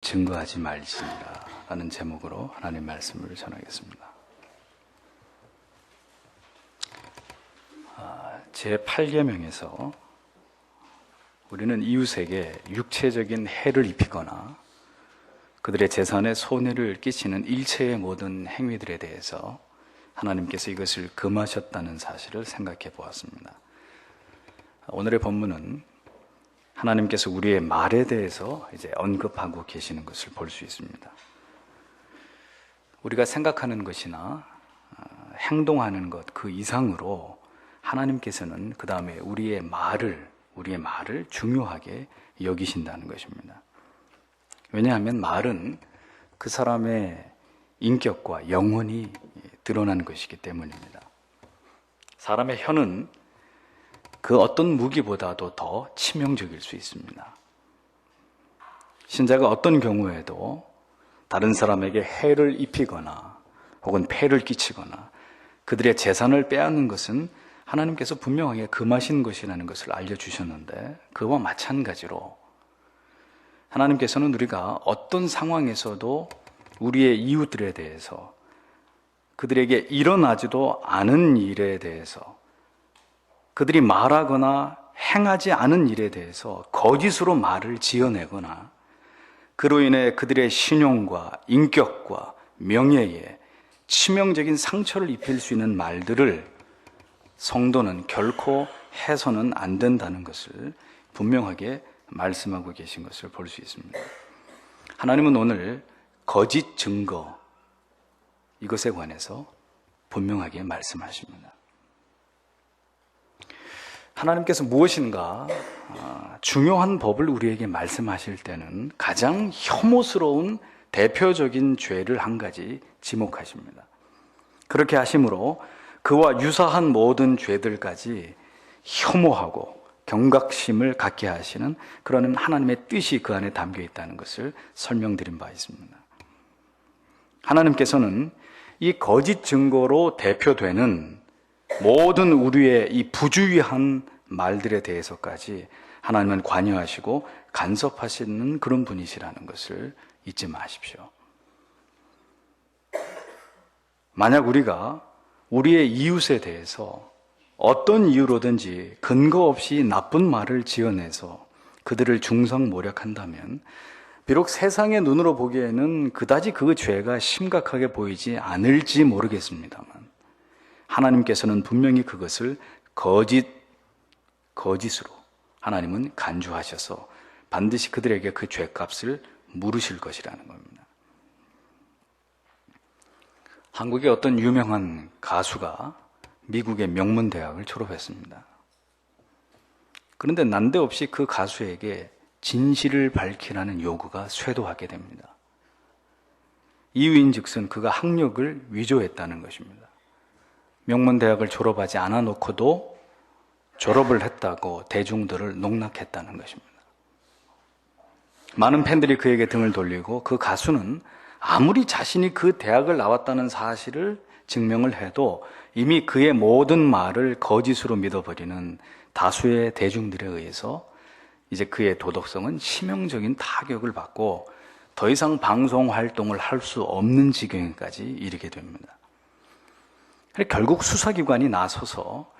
증거하지 말지니라 라는 제목으로 하나님 말씀을 전하겠습니다. 제8계명에서 우리는 이웃에게 육체적인 해를 입히거나 그들의 재산에 손해를 끼치는 일체의 모든 행위들에 대해서 하나님께서 이것을 금하셨다는 사실을 생각해 보았습니다. 오늘의 본문은 하나님께서 우리의 말에 대해서 이제 언급하고 계시는 것을 볼 수 있습니다. 우리가 생각하는 것이나 행동하는 것 그 이상으로 하나님께서는 그 다음에 우리의 말을 중요하게 여기신다는 것입니다. 왜냐하면 말은 그 사람의 인격과 영혼이 드러나는 것이기 때문입니다. 사람의 혀는 그 어떤 무기보다도 더 치명적일 수 있습니다. 신자가 어떤 경우에도 다른 사람에게 해를 입히거나 혹은 폐를 끼치거나 그들의 재산을 빼앗는 것은 하나님께서 분명하게 금하신 것이라는 것을 알려주셨는데, 그와 마찬가지로 하나님께서는 우리가 어떤 상황에서도 우리의 이웃들에 대해서, 그들에게 일어나지도 않은 일에 대해서, 그들이 말하거나 행하지 않은 일에 대해서 거짓으로 말을 지어내거나 그로 인해 그들의 신용과 인격과 명예에 치명적인 상처를 입힐 수 있는 말들을 성도는 결코 해서는 안 된다는 것을 분명하게 말씀하고 계신 것을 볼 수 있습니다. 하나님은 오늘 거짓 증거, 이것에 관해서 분명하게 말씀하십니다. 하나님께서 무엇인가 중요한 법을 우리에게 말씀하실 때는 가장 혐오스러운 대표적인 죄를 한 가지 지목하십니다. 그렇게 하심으로 그와 유사한 모든 죄들까지 혐오하고 경각심을 갖게 하시는 그런 하나님의 뜻이 그 안에 담겨 있다는 것을 설명드린 바 있습니다. 하나님께서는 이 거짓 증거로 대표되는 모든 우리의 이 부주의한 말들에 대해서까지 하나님은 관여하시고 간섭하시는 그런 분이시라는 것을 잊지 마십시오. 만약 우리가 우리의 이웃에 대해서 어떤 이유로든지 근거 없이 나쁜 말을 지어내서 그들을 중상모략한다면 비록 세상의 눈으로 보기에는 그다지 그 죄가 심각하게 보이지 않을지 모르겠습니다만 하나님께서는 분명히 그것을 거짓으로 하나님은 간주하셔서 반드시 그들에게 그 죄값을 물으실 것이라는 겁니다. 한국의 어떤 유명한 가수가 미국의 명문대학을 졸업했습니다. 그런데 난데없이 그 가수에게 진실을 밝히라는 요구가 쇄도하게 됩니다. 이유인즉슨 그가 학력을 위조했다는 것입니다. 명문대학을 졸업하지 않아 놓고도 졸업을 했다고 대중들을 농락했다는 것입니다. 많은 팬들이 그에게 등을 돌리고 그 가수는 아무리 자신이 그 대학을 나왔다는 사실을 증명을 해도 이미 그의 모든 말을 거짓으로 믿어버리는 다수의 대중들에 의해서 이제 그의 도덕성은 치명적인 타격을 받고 더 이상 방송 활동을 할 수 없는 지경까지 이르게 됩니다. 결국 수사기관이 나서서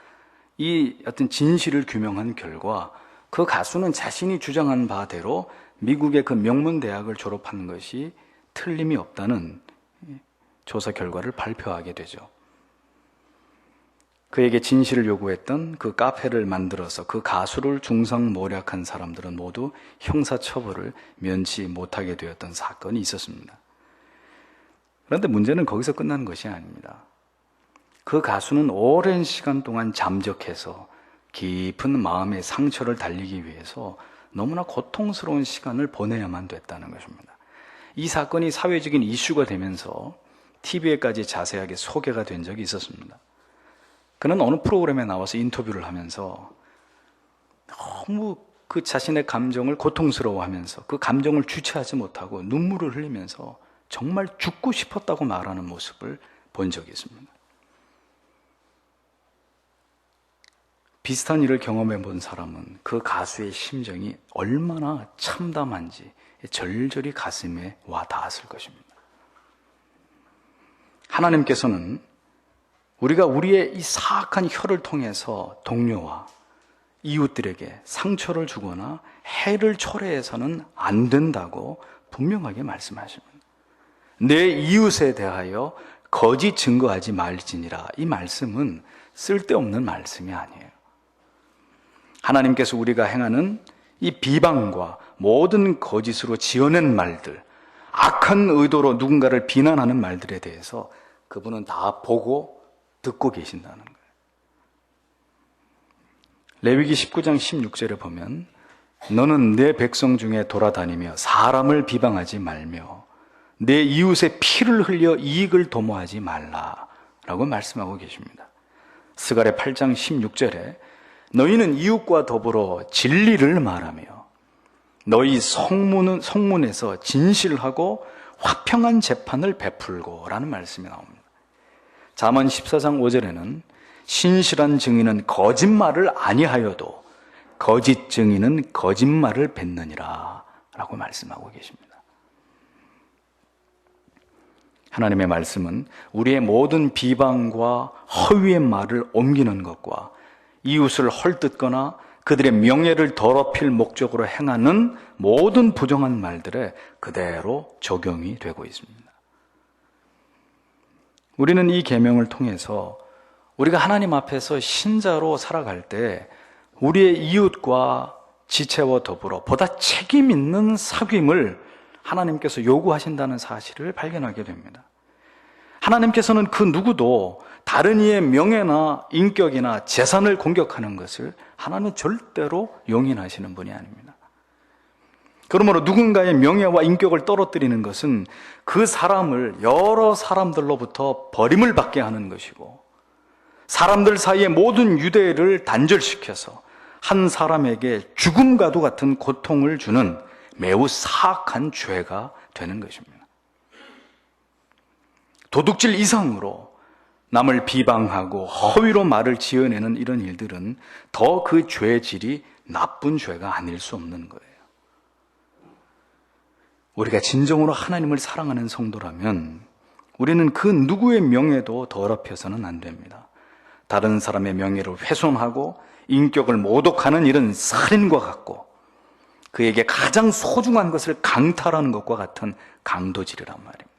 이 어떤 진실을 규명한 결과 그 가수는 자신이 주장한 바대로 미국의 그 명문대학을 졸업한 것이 틀림이 없다는 조사 결과를 발표하게 되죠. 그에게 진실을 요구했던 그 카페를 만들어서 그 가수를 중상모략한 사람들은 모두 형사처벌을 면치 못하게 되었던 사건이 있었습니다. 그런데 문제는 거기서 끝나는 것이 아닙니다. 그 가수는 오랜 시간 동안 잠적해서 깊은 마음의 상처를 달리기 위해서 너무나 고통스러운 시간을 보내야만 됐다는 것입니다. 이 사건이 사회적인 이슈가 되면서 TV에까지 자세하게 소개가 된 적이 있었습니다. 그는 어느 프로그램에 나와서 인터뷰를 하면서 너무 그 자신의 감정을 고통스러워하면서 그 감정을 주체하지 못하고 눈물을 흘리면서 정말 죽고 싶었다고 말하는 모습을 본 적이 있습니다. 비슷한 일을 경험해 본 사람은 그 가수의 심정이 얼마나 참담한지 절절히 가슴에 와 닿았을 것입니다. 하나님께서는 우리가 우리의 이 사악한 혀를 통해서 동료와 이웃들에게 상처를 주거나 해를 초래해서는 안 된다고 분명하게 말씀하십니다. 내 이웃에 대하여 거짓 증거하지 말지니라. 이 말씀은 쓸데없는 말씀이 아니에요. 하나님께서 우리가 행하는 이 비방과 모든 거짓으로 지어낸 말들, 악한 의도로 누군가를 비난하는 말들에 대해서 그분은 다 보고 듣고 계신다는 거예요. 레위기 19장 16절에 보면 너는 내 백성 중에 돌아다니며 사람을 비방하지 말며 내 이웃의 피를 흘려 이익을 도모하지 말라라고 말씀하고 계십니다. 스가랴 8장 16절에 너희는 이웃과 더불어 진리를 말하며 너희 성문에서 진실하고 화평한 재판을 베풀고 라는 말씀이 나옵니다. 잠언 14장 5절에는 신실한 증인은 거짓말을 아니하여도 거짓 증인은 거짓말을 뱉느니라 라고 말씀하고 계십니다. 하나님의 말씀은 우리의 모든 비방과 허위의 말을 옮기는 것과 이웃을 헐뜯거나 그들의 명예를 더럽힐 목적으로 행하는 모든 부정한 말들에 그대로 적용이 되고 있습니다. 우리는 이 계명을 통해서 우리가 하나님 앞에서 신자로 살아갈 때 우리의 이웃과 지체와 더불어 보다 책임 있는 사귐을 하나님께서 요구하신다는 사실을 발견하게 됩니다. 하나님께서는 그 누구도 다른 이의 명예나 인격이나 재산을 공격하는 것을 하나님은 절대로 용인하시는 분이 아닙니다. 그러므로 누군가의 명예와 인격을 떨어뜨리는 것은 그 사람을 여러 사람들로부터 버림을 받게 하는 것이고 사람들 사이의 모든 유대를 단절시켜서 한 사람에게 죽음과도 같은 고통을 주는 매우 사악한 죄가 되는 것입니다. 도둑질 이상으로 남을 비방하고 허위로 말을 지어내는 이런 일들은 더 그 죄의 질이 나쁜 죄가 아닐 수 없는 거예요. 우리가 진정으로 하나님을 사랑하는 성도라면 우리는 그 누구의 명예도 더럽혀서는 안 됩니다. 다른 사람의 명예를 훼손하고 인격을 모독하는 일은 살인과 같고 그에게 가장 소중한 것을 강탈하는 것과 같은 강도질이란 말입니다.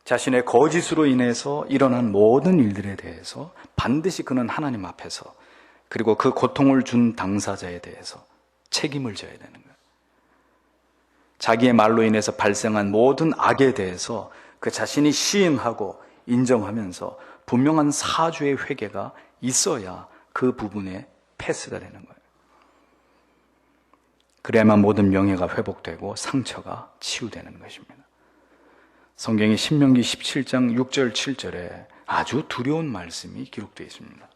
자신의 거짓으로 인해서 일어난 모든 일들에 대해서 반드시 그는 하나님 앞에서 그리고 그 고통을 준 당사자에 대해서 책임을 져야 되는 거예요. 자기의 말로 인해서 발생한 모든 악에 대해서 그 자신이 시인하고 인정하면서 분명한 사죄의 회개가 있어야 그 부분에 패스가 되는 거예요. 그래야만 모든 명예가 회복되고 상처가 치유되는 것입니다. 성경의 신명기 17장 6절 7절에 아주 두려운 말씀이 기록되어 있습니다.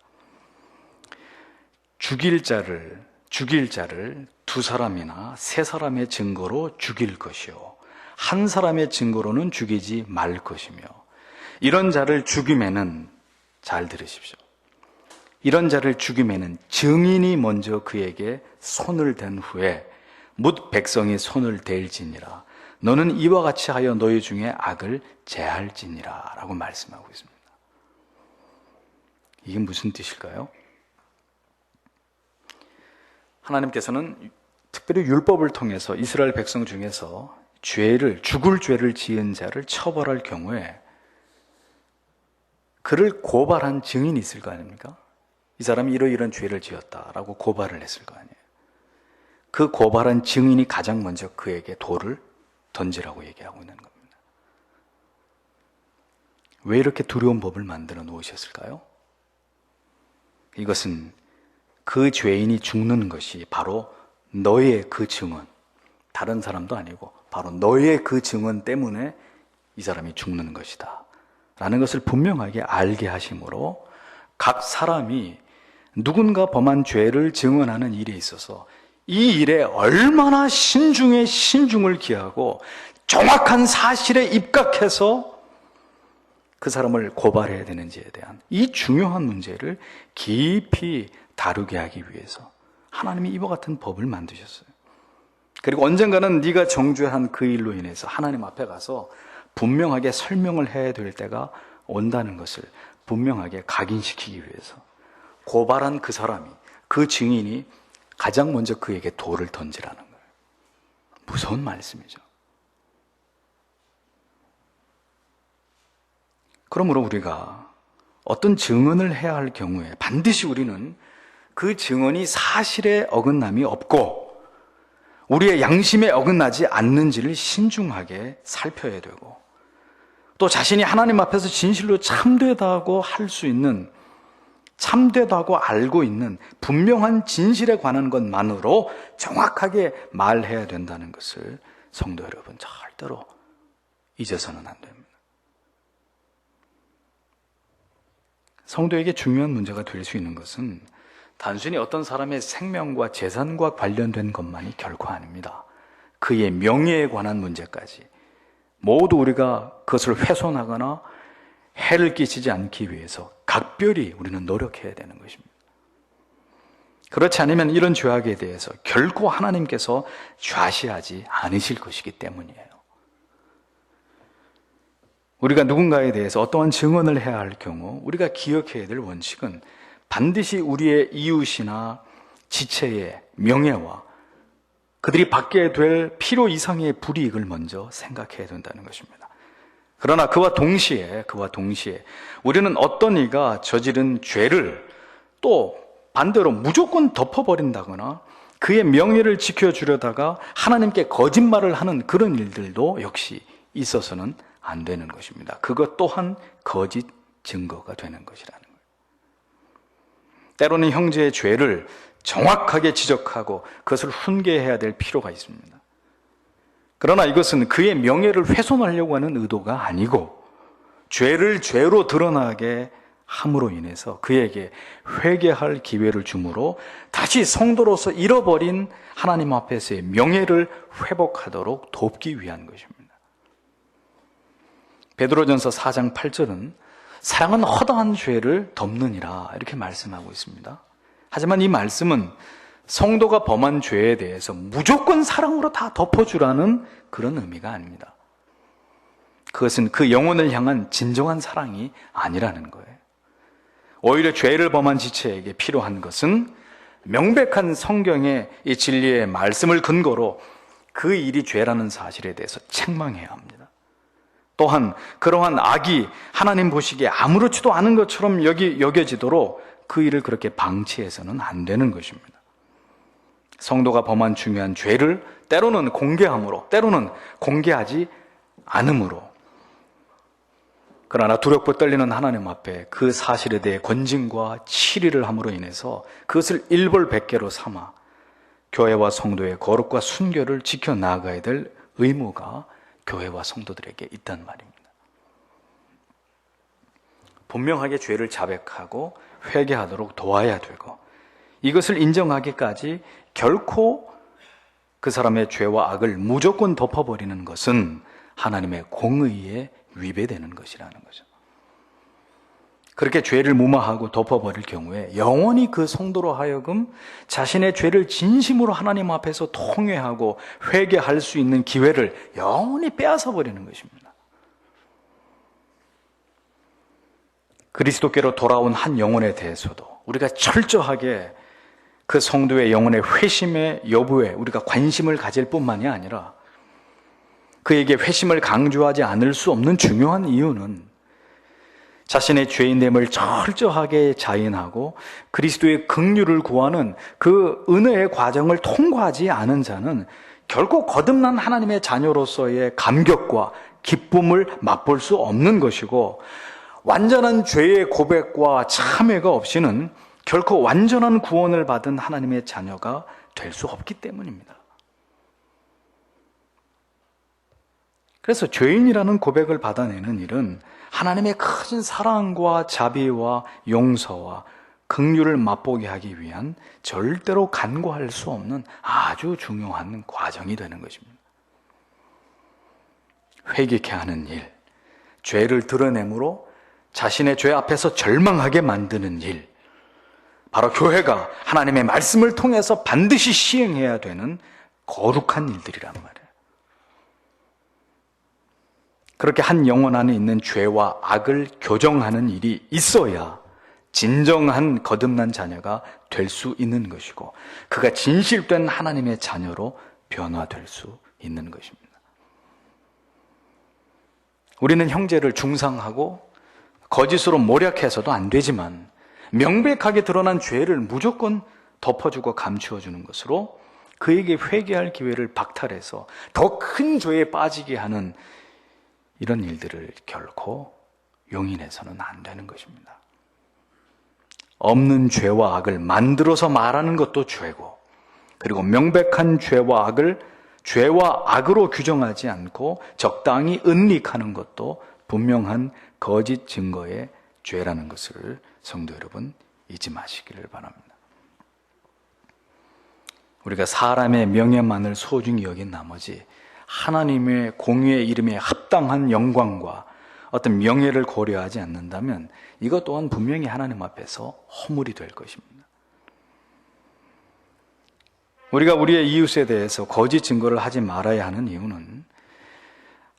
죽일 자를 두 사람이나 세 사람의 증거로 죽일 것이요 한 사람의 증거로는 죽이지 말 것이며 이런 자를 죽임에는 잘 들으십시오. 이런 자를 죽임에는 증인이 먼저 그에게 손을 댄 후에 뭇 백성이 손을 댈지니라. 너는 이와 같이 하여 너희 중에 악을 제할지니라 라고 말씀하고 있습니다. 이게 무슨 뜻일까요? 하나님께서는 특별히 율법을 통해서 이스라엘 백성 중에서 죽을 죄를 지은 자를 처벌할 경우에 그를 고발한 증인이 있을 거 아닙니까? 이 사람이 이러이러한 죄를 지었다라고 고발을 했을 거 아니에요. 그 고발한 증인이 가장 먼저 그에게 돌을 던지라고 얘기하고 있는 겁니다. 왜 이렇게 두려운 법을 만들어 놓으셨을까요? 이것은 그 죄인이 죽는 것이 바로 너의 그 증언, 다른 사람도 아니고 바로 너의 그 증언 때문에 이 사람이 죽는 것이다 라는 것을 분명하게 알게 하심으로 각 사람이 누군가 범한 죄를 증언하는 일에 있어서 이 일에 얼마나 신중에 신중을 기하고 정확한 사실에 입각해서 그 사람을 고발해야 되는지에 대한 이 중요한 문제를 깊이 다루게 하기 위해서 하나님이 이와 같은 법을 만드셨어요. 그리고 언젠가는 네가 정죄한 그 일로 인해서 하나님 앞에 가서 분명하게 설명을 해야 될 때가 온다는 것을 분명하게 각인시키기 위해서 고발한 그 사람이, 그 증인이 가장 먼저 그에게 돌을 던지라는 거예요. 무서운 말씀이죠. 그러므로 우리가 어떤 증언을 해야 할 경우에 반드시 우리는 그 증언이 사실에 어긋남이 없고 우리의 양심에 어긋나지 않는지를 신중하게 살펴야 되고, 또 자신이 하나님 앞에서 진실로 참되다고 할 수 있는, 참되다고 알고 있는 분명한 진실에 관한 것만으로 정확하게 말해야 된다는 것을 성도 여러분 절대로 잊어서는 안 됩니다. 성도에게 중요한 문제가 될 수 있는 것은 단순히 어떤 사람의 생명과 재산과 관련된 것만이 결코 아닙니다. 그의 명예에 관한 문제까지 모두 우리가 그것을 훼손하거나 해를 끼치지 않기 위해서 각별히 우리는 노력해야 되는 것입니다. 그렇지 않으면 이런 죄악에 대해서 결코 하나님께서 좌시하지 않으실 것이기 때문이에요. 우리가 누군가에 대해서 어떠한 증언을 해야 할 경우 우리가 기억해야 될 원칙은 반드시 우리의 이웃이나 지체의 명예와 그들이 받게 될 필요 이상의 불이익을 먼저 생각해야 된다는 것입니다. 그러나 그와 동시에 우리는 어떤 이가 저지른 죄를 또 반대로 무조건 덮어버린다거나 그의 명예를 지켜주려다가 하나님께 거짓말을 하는 그런 일들도 역시 있어서는 안 되는 것입니다. 그것 또한 거짓 증거가 되는 것이라는 거예요. 때로는 형제의 죄를 정확하게 지적하고 그것을 훈계해야 될 필요가 있습니다. 그러나 이것은 그의 명예를 훼손하려고 하는 의도가 아니고 죄를 죄로 드러나게 함으로 인해서 그에게 회개할 기회를 주므로 다시 성도로서 잃어버린 하나님 앞에서의 명예를 회복하도록 돕기 위한 것입니다. 베드로전서 4장 8절은 사랑은 허다한 죄를 덮느니라 이렇게 말씀하고 있습니다. 하지만 이 말씀은 성도가 범한 죄에 대해서 무조건 사랑으로 다 덮어주라는 그런 의미가 아닙니다. 그것은 그 영혼을 향한 진정한 사랑이 아니라는 거예요. 오히려 죄를 범한 지체에게 필요한 것은 명백한 성경의 이 진리의 말씀을 근거로 그 일이 죄라는 사실에 대해서 책망해야 합니다. 또한 그러한 악이 하나님 보시기에 아무렇지도 않은 것처럼 여겨지도록 그 일을 그렇게 방치해서는 안 되는 것입니다. 성도가 범한 중요한 죄를 때로는 공개함으로, 때로는 공개하지 않음으로, 그러나 두렵고 떨리는 하나님 앞에 그 사실에 대해 권징과 치리를 함으로 인해서 그것을 일벌백계로 삼아 교회와 성도의 거룩과 순결을 지켜나가야 될 의무가 교회와 성도들에게 있단 말입니다. 분명하게 죄를 자백하고 회개하도록 도와야 되고, 이것을 인정하기까지 결코 그 사람의 죄와 악을 무조건 덮어버리는 것은 하나님의 공의에 위배되는 것이라는 거죠. 그렇게 죄를 무마하고 덮어버릴 경우에 영원히 그 성도로 하여금 자신의 죄를 진심으로 하나님 앞에서 통회하고 회개할 수 있는 기회를 영원히 빼앗아 버리는 것입니다. 그리스도께로 돌아온 한 영혼에 대해서도 우리가 철저하게 그 성도의 영혼의 회심의 여부에 우리가 관심을 가질 뿐만이 아니라 그에게 회심을 강조하지 않을 수 없는 중요한 이유는 자신의 죄인됨을 철저하게 자인하고 그리스도의 긍휼을 구하는 그 은혜의 과정을 통과하지 않은 자는 결코 거듭난 하나님의 자녀로서의 감격과 기쁨을 맛볼 수 없는 것이고, 완전한 죄의 고백과 참회가 없이는 결코 완전한 구원을 받은 하나님의 자녀가 될 수 없기 때문입니다. 그래서 죄인이라는 고백을 받아내는 일은 하나님의 큰 사랑과 자비와 용서와 긍휼을 맛보게 하기 위한 절대로 간과할 수 없는 아주 중요한 과정이 되는 것입니다. 회개케 하는 일, 죄를 드러내므로 자신의 죄 앞에서 절망하게 만드는 일, 바로 교회가 하나님의 말씀을 통해서 반드시 시행해야 되는 거룩한 일들이란 말이에요. 그렇게 한 영혼 안에 있는 죄와 악을 교정하는 일이 있어야 진정한 거듭난 자녀가 될 수 있는 것이고, 그가 진실된 하나님의 자녀로 변화될 수 있는 것입니다. 우리는 형제를 중상하고 거짓으로 모략해서도 안 되지만, 명백하게 드러난 죄를 무조건 덮어주고 감추어주는 것으로 그에게 회개할 기회를 박탈해서 더 큰 죄에 빠지게 하는 이런 일들을 결코 용인해서는 안 되는 것입니다. 없는 죄와 악을 만들어서 말하는 것도 죄고, 그리고 명백한 죄와 악을 죄와 악으로 규정하지 않고 적당히 은닉하는 것도 분명한 거짓 증거의 죄라는 것을 성도 여러분 잊지 마시기를 바랍니다. 우리가 사람의 명예만을 소중히 여긴 나머지 하나님의 공의의 이름에 합당한 영광과 어떤 명예를 고려하지 않는다면 이것 또한 분명히 하나님 앞에서 허물이 될 것입니다. 우리가 우리의 이웃에 대해서 거짓 증거를 하지 말아야 하는 이유는,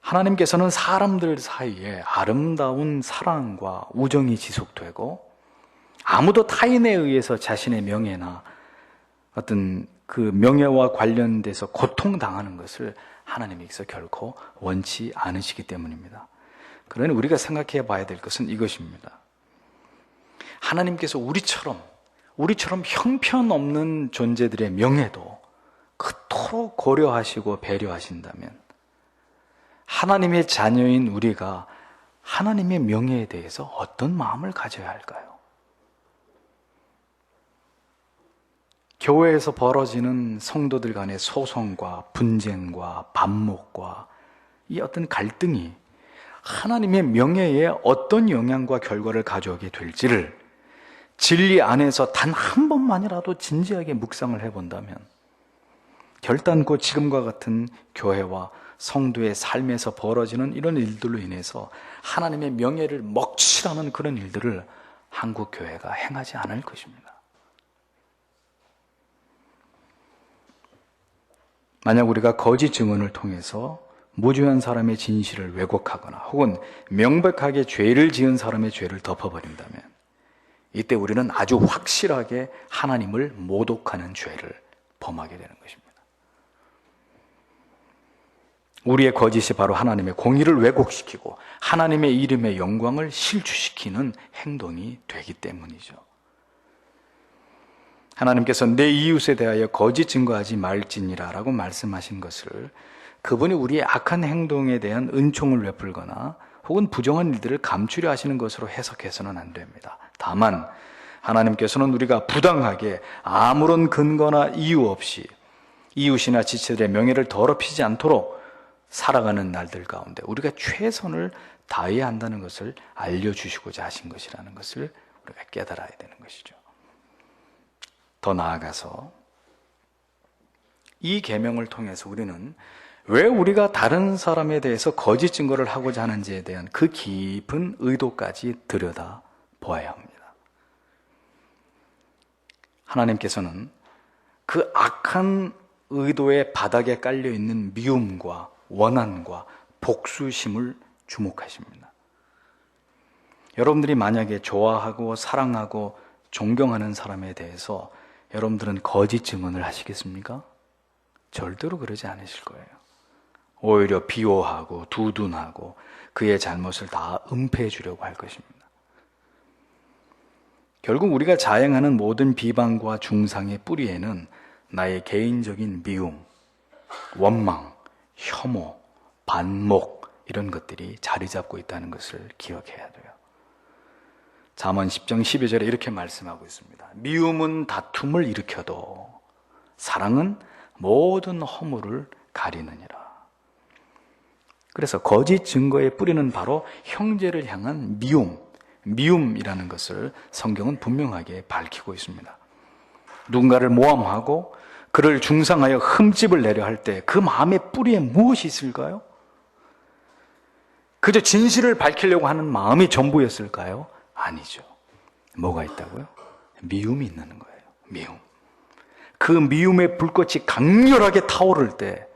하나님께서는 사람들 사이에 아름다운 사랑과 우정이 지속되고 아무도 타인에 의해서 자신의 명예나 어떤 그 명예와 관련돼서 고통당하는 것을 하나님께서 결코 원치 않으시기 때문입니다. 그러니 우리가 생각해 봐야 될 것은 이것입니다. 하나님께서 우리처럼 형편없는 존재들의 명예도 그토록 고려하시고 배려하신다면, 하나님의 자녀인 우리가 하나님의 명예에 대해서 어떤 마음을 가져야 할까요? 교회에서 벌어지는 성도들 간의 소송과 분쟁과 반목과 이 어떤 갈등이 하나님의 명예에 어떤 영향과 결과를 가져오게 될지를 진리 안에서 단 한 번만이라도 진지하게 묵상을 해본다면, 결단코 지금과 같은 교회와 성도의 삶에서 벌어지는 이런 일들로 인해서 하나님의 명예를 먹칠하는 그런 일들을 한국 교회가 행하지 않을 것입니다. 만약 우리가 거짓 증언을 통해서 무죄한 사람의 진실을 왜곡하거나 혹은 명백하게 죄를 지은 사람의 죄를 덮어버린다면, 이때 우리는 아주 확실하게 하나님을 모독하는 죄를 범하게 되는 것입니다. 우리의 거짓이 바로 하나님의 공의를 왜곡시키고 하나님의 이름의 영광을 실추시키는 행동이 되기 때문이죠. 하나님께서 내 이웃에 대하여 거짓 증거하지 말지니라 라고 말씀하신 것을, 그분이 우리의 악한 행동에 대한 은총을 베풀거나 혹은 부정한 일들을 감추려 하시는 것으로 해석해서는 안 됩니다. 다만 하나님께서는 우리가 부당하게 아무런 근거나 이유 없이 이웃이나 지체들의 명예를 더럽히지 않도록 살아가는 날들 가운데 우리가 최선을 다해야 한다는 것을 알려주시고자 하신 것이라는 것을 우리가 깨달아야 되는 것이죠. 더 나아가서 이 계명을 통해서 우리는 왜 우리가 다른 사람에 대해서 거짓 증거를 하고자 하는지에 대한 그 깊은 의도까지 들여다 보아야 합니다. 하나님께서는 그 악한 의도의 바닥에 깔려있는 미움과 원한과 복수심을 주목하십니다. 여러분들이 만약에 좋아하고 사랑하고 존경하는 사람에 대해서 여러분들은 거짓 증언을 하시겠습니까? 절대로 그러지 않으실 거예요. 오히려 비호하고 두둔하고 그의 잘못을 다 은폐해 주려고 할 것입니다. 결국 우리가 자행하는 모든 비방과 중상의 뿌리에는 나의 개인적인 미움, 원망, 혐오, 반목 이런 것들이 자리 잡고 있다는 것을 기억해야 돼요. 잠언 10장 12절에 이렇게 말씀하고 있습니다. 미움은 다툼을 일으켜도 사랑은 모든 허물을 가리느니라. 그래서 거짓 증거의 뿌리는 바로 형제를 향한 미움이라는 것을 성경은 분명하게 밝히고 있습니다. 누군가를 모함하고 그를 중상하여 흠집을 내려 할 때 그 마음의 뿌리에 무엇이 있을까요? 그저 진실을 밝히려고 하는 마음이 전부였을까요? 아니죠. 뭐가 있다고요? 미움이 있는 거예요. 미움. 그 미움의 불꽃이 강렬하게 타오를 때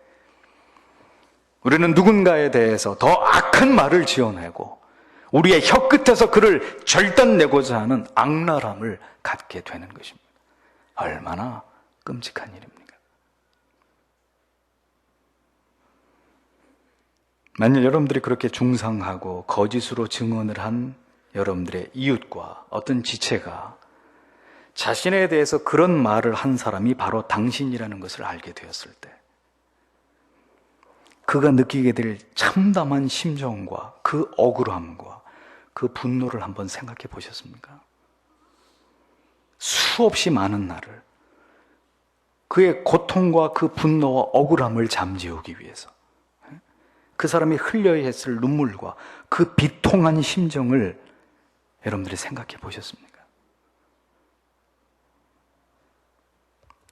우리는 누군가에 대해서 더 악한 말을 지어내고 우리의 혀 끝에서 그를 절단내고자 하는 악랄함을 갖게 되는 것입니다. 얼마나 끔찍한 일입니까? 만약 여러분들이 그렇게 중상하고 거짓으로 증언을 한 여러분들의 이웃과 어떤 지체가 자신에 대해서 그런 말을 한 사람이 바로 당신이라는 것을 알게 되었을 때 그가 느끼게 될 참담한 심정과 그 억울함과 그 분노를 한번 생각해 보셨습니까? 수없이 많은 날을 그의 고통과 그 분노와 억울함을 잠재우기 위해서 그 사람이 흘려야 했을 눈물과 그 비통한 심정을 여러분들이 생각해 보셨습니까?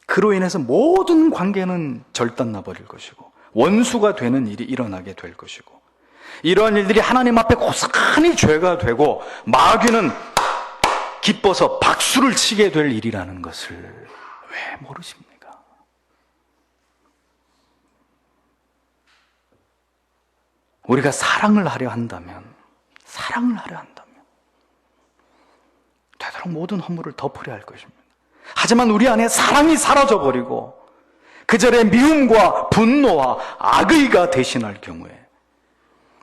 그로 인해서 모든 관계는 절단나 버릴 것이고 원수가 되는 일이 일어나게 될 것이고 이러한 일들이 하나님 앞에 고스란히 죄가 되고 마귀는 기뻐서 박수를 치게 될 일이라는 것을 왜 모르십니까? 우리가 사랑을 하려 한다면 되도록 모든 허물을 덮으려 할 것입니다. 하지만 우리 안에 사랑이 사라져버리고 그 절에 미움과 분노와 악의가 대신할 경우에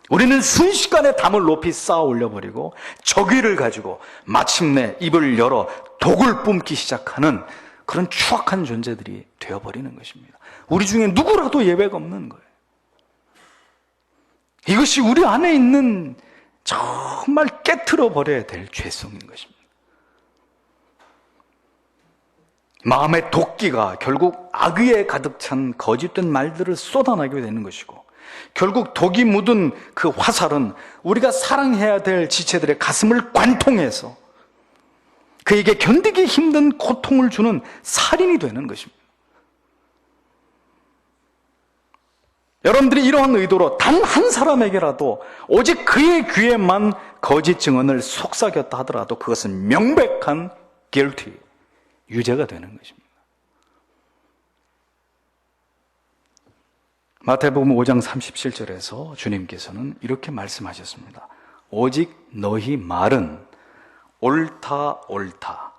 우리는 순식간에 담을 높이 쌓아 올려버리고 저기를 가지고 마침내 입을 열어 독을 뿜기 시작하는 그런 추악한 존재들이 되어버리는 것입니다. 우리 중에 누구라도 예외가 없는 거예요. 이것이 우리 안에 있는 정말 깨트려 버려야 될 죄성인 것입니다. 마음의 도끼가 결국 악의에 가득 찬 거짓된 말들을 쏟아내게 되는 것이고 결국 독이 묻은 그 화살은 우리가 사랑해야 될 지체들의 가슴을 관통해서 그에게 견디기 힘든 고통을 주는 살인이 되는 것입니다. 여러분들이 이러한 의도로 단 한 사람에게라도 오직 그의 귀에만 거짓 증언을 속삭였다 하더라도 그것은 명백한 guilty, 유죄가 되는 것입니다. 마태복음 5장 37절에서 주님께서는 이렇게 말씀하셨습니다. 오직 너희 말은 옳다 옳다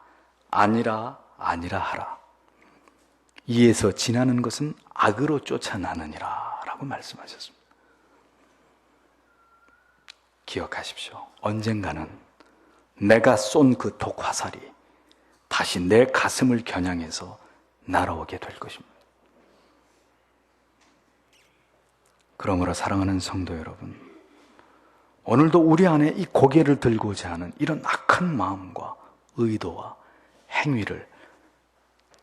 아니라 아니라 하라. 이에서 지나는 것은 악으로 쫓아나느니라 라고 말씀하셨습니다. 기억하십시오. 언젠가는 내가 쏜 그 독화살이 다시 내 가슴을 겨냥해서 날아오게 될 것입니다. 그러므로 사랑하는 성도 여러분, 오늘도 우리 안에 이 고개를 들고자 하는 이런 악한 마음과 의도와 행위를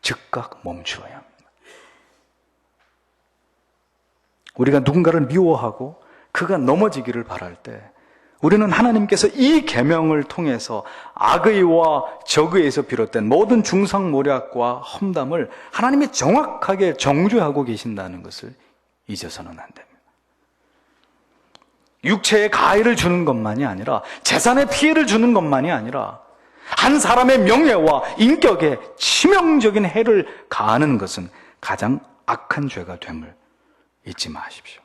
즉각 멈추어야 합니다. 우리가 누군가를 미워하고 그가 넘어지기를 바랄 때 우리는 하나님께서 이 계명을 통해서 악의와 적의에서 비롯된 모든 중상모략과 험담을 하나님이 정확하게 정죄하고 계신다는 것을 잊어서는 안 됩니다. 육체에 가해를 주는 것만이 아니라 재산에 피해를 주는 것만이 아니라 한 사람의 명예와 인격에 치명적인 해를 가하는 것은 가장 악한 죄가 됨을 잊지 마십시오.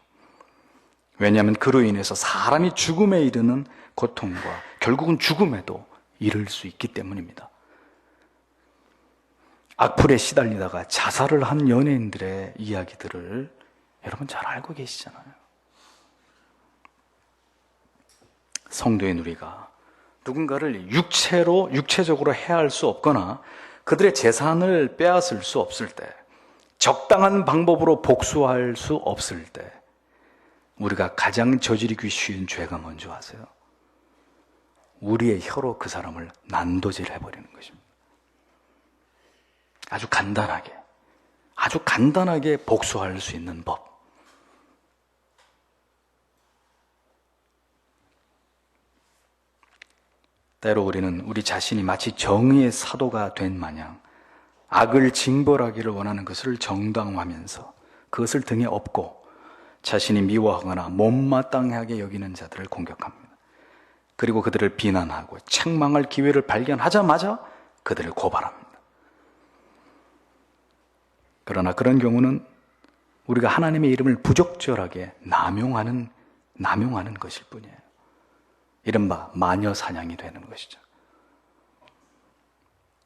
왜냐하면 그로 인해서 사람이 죽음에 이르는 고통과 결국은 죽음에도 이를 수 있기 때문입니다. 악플에 시달리다가 자살을 한 연예인들의 이야기들을 여러분 잘 알고 계시잖아요. 성도인 우리가 누군가를 육체적으로 해할 수 없거나 그들의 재산을 빼앗을 수 없을 때, 적당한 방법으로 복수할 수 없을 때 우리가 가장 저지르기 쉬운 죄가 뭔지 아세요? 우리의 혀로 그 사람을 난도질 해버리는 것입니다. 아주 간단하게 복수할 수 있는 법. 때로 우리는 우리 자신이 마치 정의의 사도가 된 마냥 악을 징벌하기를 원하는 것을 정당화하면서 그것을 등에 업고 자신이 미워하거나 못마땅하게 여기는 자들을 공격합니다. 그리고 그들을 비난하고 책망할 기회를 발견하자마자 그들을 고발합니다. 그러나 그런 경우는 우리가 하나님의 이름을 부적절하게 남용하는 것일 뿐이에요. 이른바 마녀 사냥이 되는 것이죠.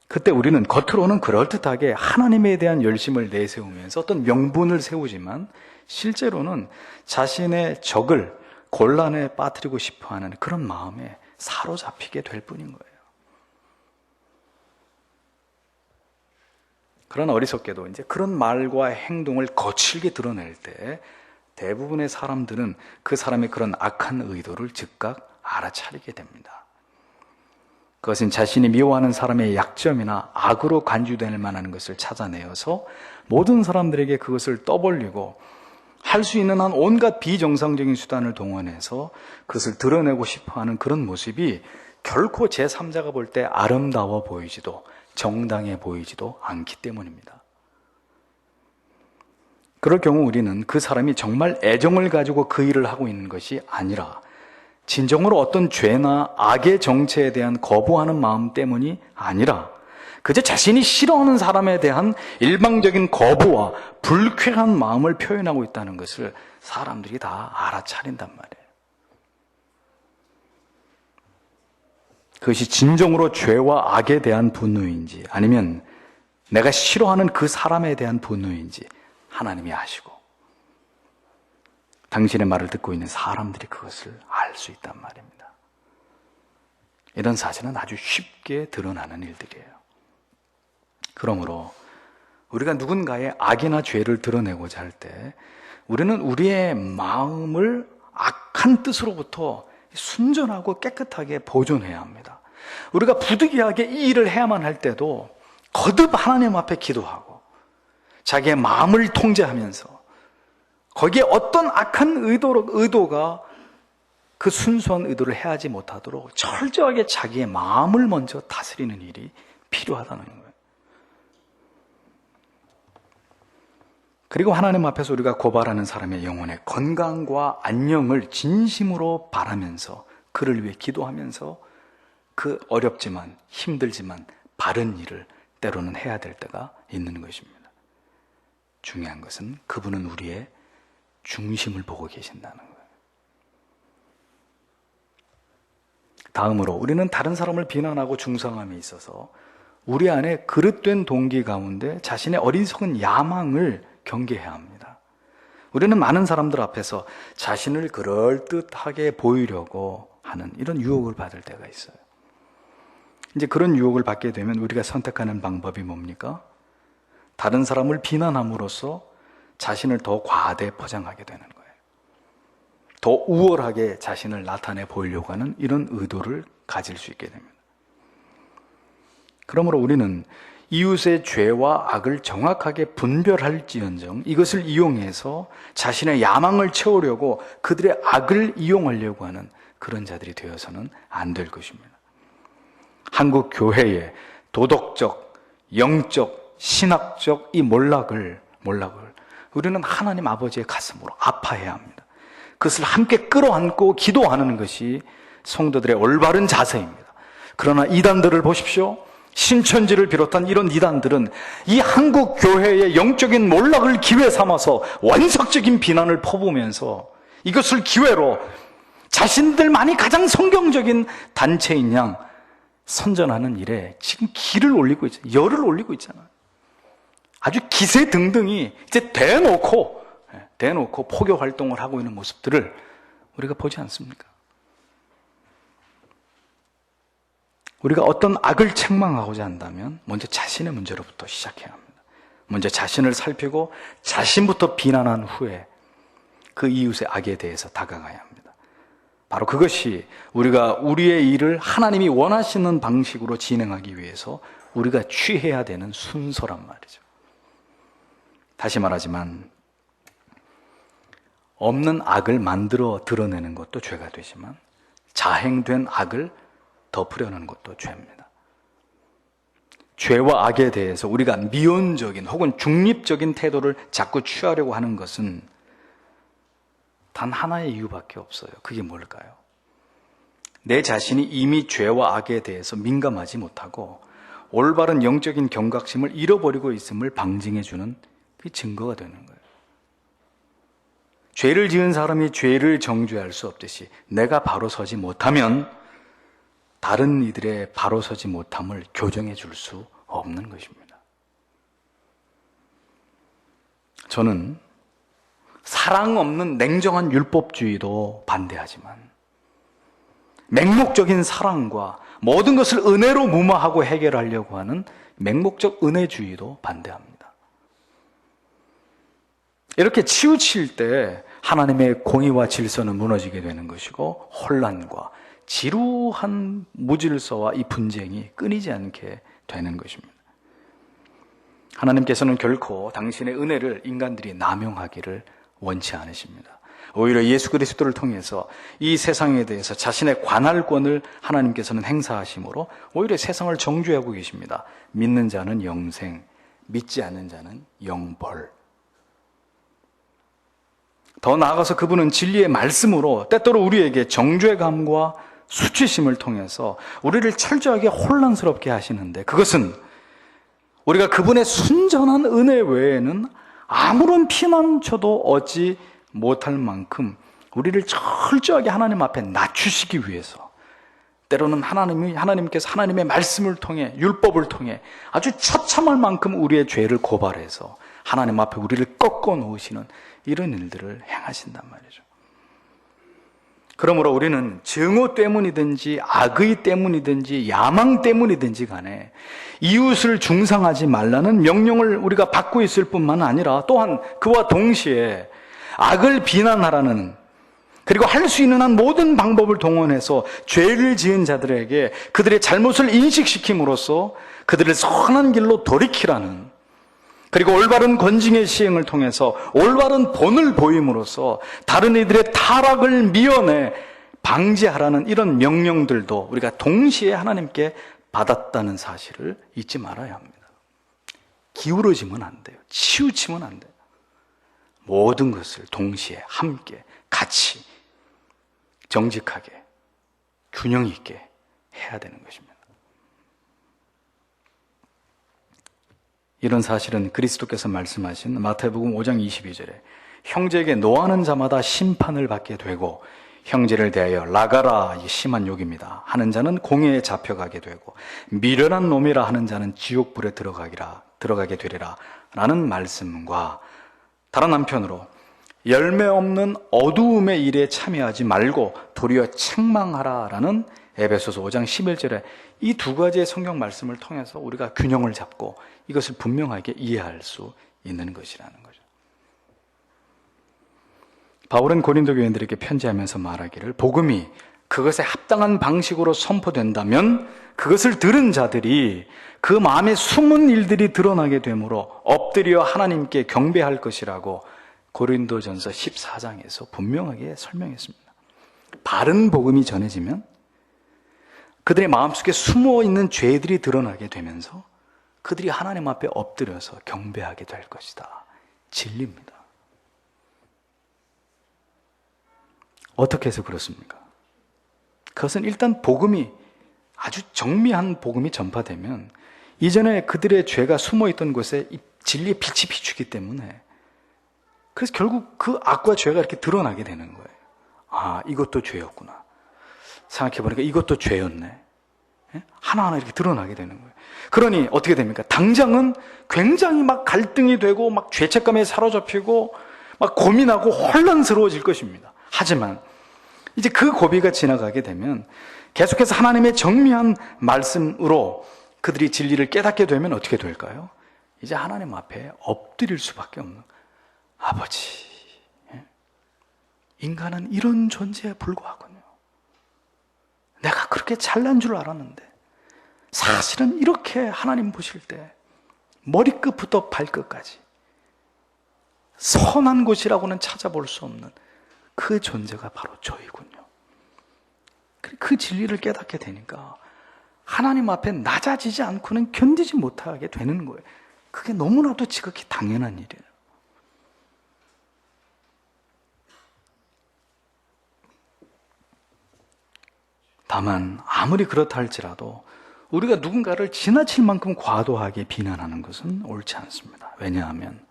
그때 우리는 겉으로는 그럴듯하게 하나님에 대한 열심을 내세우면서 어떤 명분을 세우지만 실제로는 자신의 적을 곤란에 빠뜨리고 싶어하는 그런 마음에 사로잡히게 될 뿐인 거예요. 그런 어리석게도 이제 그런 말과 행동을 거칠게 드러낼 때 대부분의 사람들은 그 사람의 그런 악한 의도를 즉각 알아차리게 됩니다. 그것은 자신이 미워하는 사람의 약점이나 악으로 간주될 만한 것을 찾아내어서 모든 사람들에게 그것을 떠벌리고 할 수 있는 한 온갖 비정상적인 수단을 동원해서 그것을 드러내고 싶어하는 그런 모습이 결코 제3자가 볼 때 아름다워 보이지도 정당해 보이지도 않기 때문입니다. 그럴 경우 우리는 그 사람이 정말 애정을 가지고 그 일을 하고 있는 것이 아니라 진정으로 어떤 죄나 악의 정체에 대한 거부하는 마음 때문이 아니라 그저 자신이 싫어하는 사람에 대한 일방적인 거부와 불쾌한 마음을 표현하고 있다는 것을 사람들이 다 알아차린단 말이에요. 그것이 진정으로 죄와 악에 대한 분노인지 아니면 내가 싫어하는 그 사람에 대한 분노인지 하나님이 아시고 당신의 말을 듣고 있는 사람들이 그것을 알 수 있단 말입니다. 이런 사실은 아주 쉽게 드러나는 일들이에요. 그러므로 우리가 누군가의 악이나 죄를 드러내고자 할 때 우리는 우리의 마음을 악한 뜻으로부터 순전하고 깨끗하게 보존해야 합니다. 우리가 부득이하게 이 일을 해야만 할 때도 거듭 하나님 앞에 기도하고 자기의 마음을 통제하면서 거기에 어떤 악한 의도가 그 순수한 의도를 해하지 못하도록 철저하게 자기의 마음을 먼저 다스리는 일이 필요하다는 거예요. 그리고 하나님 앞에서 우리가 고발하는 사람의 영혼의 건강과 안녕을 진심으로 바라면서 그를 위해 기도하면서 그 어렵지만 힘들지만 바른 일을 때로는 해야 될 때가 있는 것입니다. 중요한 것은 그분은 우리의 중심을 보고 계신다는 거예요. 다음으로 우리는 다른 사람을 비난하고 중상함에 있어서 우리 안에 그릇된 동기 가운데 자신의 어리석은 야망을 경계해야 합니다. 우리는 많은 사람들 앞에서 자신을 그럴듯하게 보이려고 하는 이런 유혹을 받을 때가 있어요. 이제 그런 유혹을 받게 되면 우리가 선택하는 방법이 뭡니까? 다른 사람을 비난함으로써 자신을 더 과대 포장하게 되는 거예요. 더 우월하게 자신을 나타내 보이려고 하는 이런 의도를 가질 수 있게 됩니다. 그러므로 우리는 이웃의 죄와 악을 정확하게 분별할지언정 이것을 이용해서 자신의 야망을 채우려고 그들의 악을 이용하려고 하는 그런 자들이 되어서는 안 될 것입니다. 한국 교회의 도덕적, 영적, 신학적 이 몰락을 우리는 하나님 아버지의 가슴으로 아파해야 합니다. 그것을 함께 끌어안고 기도하는 것이 성도들의 올바른 자세입니다. 그러나 이단들을 보십시오. 신천지를 비롯한 이런 이단들은 이 한국 교회의 영적인 몰락을 기회 삼아서 원석적인 비난을 퍼부으면서 이것을 기회로 자신들만이 가장 성경적인 단체인 양 선전하는 일에 지금 기를 올리고 있잖아요. 열을 올리고 있잖아요. 아주 기세등등이 이제 대놓고 포교 활동을 하고 있는 모습들을 우리가 보지 않습니까? 우리가 어떤 악을 책망하고자 한다면 먼저 자신의 문제로부터 시작해야 합니다. 먼저 자신을 살피고 자신부터 비난한 후에 그 이웃의 악에 대해서 다가가야 합니다. 바로 그것이 우리가 우리의 일을 하나님이 원하시는 방식으로 진행하기 위해서 우리가 취해야 되는 순서란 말이죠. 다시 말하지만 없는 악을 만들어 드러내는 것도 죄가 되지만 자행된 악을 덮으려는 것도 죄입니다. 죄와 악에 대해서 우리가 미온적인 혹은 중립적인 태도를 자꾸 취하려고 하는 것은 단 하나의 이유밖에 없어요. 그게 뭘까요? 내 자신이 이미 죄와 악에 대해서 민감하지 못하고 올바른 영적인 경각심을 잃어버리고 있음을 방증해주는 그 증거가 되는 거예요. 죄를 지은 사람이 죄를 정죄할 수 없듯이 내가 바로 서지 못하면 다른 이들의 바로 서지 못함을 교정해 줄 수 없는 것입니다. 저는 사랑 없는 냉정한 율법주의도 반대하지만 맹목적인 사랑과 모든 것을 은혜로 무마하고 해결하려고 하는 맹목적 은혜주의도 반대합니다. 이렇게 치우칠 때 하나님의 공의와 질서는 무너지게 되는 것이고 혼란과 지루한 무질서와 이 분쟁이 끊이지 않게 되는 것입니다. 하나님께서는 결코 당신의 은혜를 인간들이 남용하기를 원치 않으십니다. 오히려 예수 그리스도를 통해서 이 세상에 대해서 자신의 관할권을 하나님께서는 행사하심으로 오히려 세상을 정죄하고 계십니다. 믿는 자는 영생, 믿지 않는 자는 영벌. 더 나아가서 그분은 진리의 말씀으로 때때로 우리에게 정죄감과 수치심을 통해서 우리를 철저하게 혼란스럽게 하시는데, 그것은 우리가 그분의 순전한 은혜 외에는 아무런 피난처도 얻지 못할 만큼 우리를 철저하게 하나님 앞에 낮추시기 위해서, 때로는 하나님께서 하나님의 말씀을 통해, 율법을 통해 아주 처참할 만큼 우리의 죄를 고발해서 하나님 앞에 우리를 꺾어 놓으시는 이런 일들을 행하신단 말이죠. 그러므로 우리는 증오 때문이든지 악의 때문이든지 야망 때문이든지 간에 이웃을 중상하지 말라는 명령을 우리가 받고 있을 뿐만 아니라, 또한 그와 동시에 악을 비난하라는, 그리고 할 수 있는 한 모든 방법을 동원해서 죄를 지은 자들에게 그들의 잘못을 인식시킴으로써 그들을 선한 길로 돌이키라는, 그리고 올바른 권징의 시행을 통해서 올바른 본을 보임으로써 다른 이들의 타락을 미연에 방지하라는 이런 명령들도 우리가 동시에 하나님께 받았다는 사실을 잊지 말아야 합니다. 기울어지면 안 돼요. 치우치면 안 돼요. 모든 것을 동시에 함께 같이 정직하게 균형 있게 해야 되는 것입니다. 이런 사실은 그리스도께서 말씀하신 마태복음 5장 22절에 형제에게 노하는 자마다 심판을 받게 되고 형제를 대하여 나가라, 이 심한 욕입니다, 하는 자는 공회에 잡혀가게 되고 미련한 놈이라 하는 자는 지옥불에 들어가게 되리라 라는 말씀과, 다른 한편으로 열매 없는 어두움의 일에 참여하지 말고 도리어 책망하라 라는 에베소서 5장 11절에 이 두 가지의 성경 말씀을 통해서 우리가 균형을 잡고 이것을 분명하게 이해할 수 있는 것이라는 거죠. 바울은 고린도 교인들에게 편지하면서 말하기를, 복음이 그것에 합당한 방식으로 선포된다면 그것을 들은 자들이 그 마음에 숨은 일들이 드러나게 되므로 엎드려 하나님께 경배할 것이라고 고린도전서 14장에서 분명하게 설명했습니다. 바른 복음이 전해지면 그들의 마음속에 숨어있는 죄들이 드러나게 되면서 그들이 하나님 앞에 엎드려서 경배하게 될 것이다. 진리입니다. 어떻게 해서 그렇습니까? 그것은 일단 복음이, 아주 정밀한 복음이 전파되면 이전에 그들의 죄가 숨어있던 곳에 이 진리의 빛이 비추기 때문에, 그래서 결국 그 악과 죄가 이렇게 드러나게 되는 거예요. 아, 이것도 죄였구나. 생각해보니까 이것도 죄였네. 하나하나 이렇게 드러나게 되는 거예요. 그러니 어떻게 됩니까? 당장은 굉장히 막 갈등이 되고 막 죄책감에 사로잡히고 막 고민하고 혼란스러워질 것입니다. 하지만 이제 그 고비가 지나가게 되면 계속해서 하나님의 정밀한 말씀으로 그들이 진리를 깨닫게 되면 어떻게 될까요? 이제 하나님 앞에 엎드릴 수밖에 없는, 아버지, 인간은 이런 존재에 불과하군요. 내가 그렇게 잘난 줄 알았는데 사실은 이렇게 하나님 보실 때 머리끝부터 발끝까지 선한 곳이라고는 찾아볼 수 없는 그 존재가 바로 저이군요. 그 진리를 깨닫게 되니까 하나님 앞에 낮아지지 않고는 견디지 못하게 되는 거예요. 그게 너무나도 지극히 당연한 일이에요. 다만 아무리 그렇다 할지라도 우리가 누군가를 지나칠 만큼 과도하게 비난하는 것은 옳지 않습니다. 왜냐하면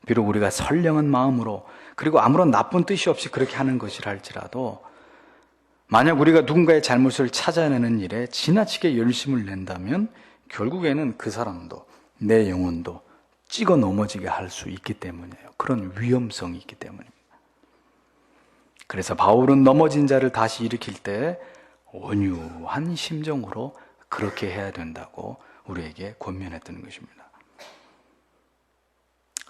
비록 우리가 선량한 마음으로 그리고 아무런 나쁜 뜻이 없이 그렇게 하는 것이라 할지라도 만약 우리가 누군가의 잘못을 찾아내는 일에 지나치게 열심을 낸다면 결국에는 그 사람도 내 영혼도 찍어 넘어지게 할 수 있기 때문이에요. 그런 위험성이 있기 때문입니다. 그래서 바울은 넘어진 자를 다시 일으킬 때 온유한 심정으로 그렇게 해야 된다고 우리에게 권면했던 것입니다.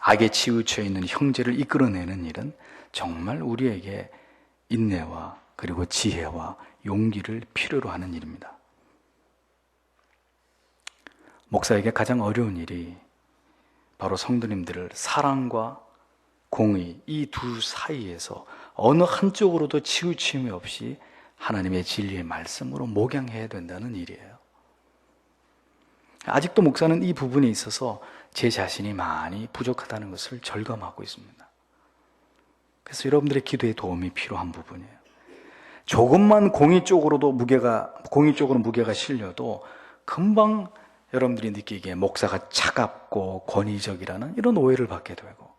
악에 치우쳐 있는 형제를 이끌어내는 일은 정말 우리에게 인내와 그리고 지혜와 용기를 필요로 하는 일입니다. 목사에게 가장 어려운 일이 바로 성도님들을 사랑과 공의 이 두 사이에서 어느 한쪽으로도 치우침이 없이 하나님의 진리의 말씀으로 목양해야 된다는 일이에요. 아직도 목사는 이 부분에 있어서 제 자신이 많이 부족하다는 것을 절감하고 있습니다. 그래서 여러분들의 기도에 도움이 필요한 부분이에요. 조금만 공의 쪽으로 무게가 실려도 금방 여러분들이 느끼기에 목사가 차갑고 권위적이라는 이런 오해를 받게 되고,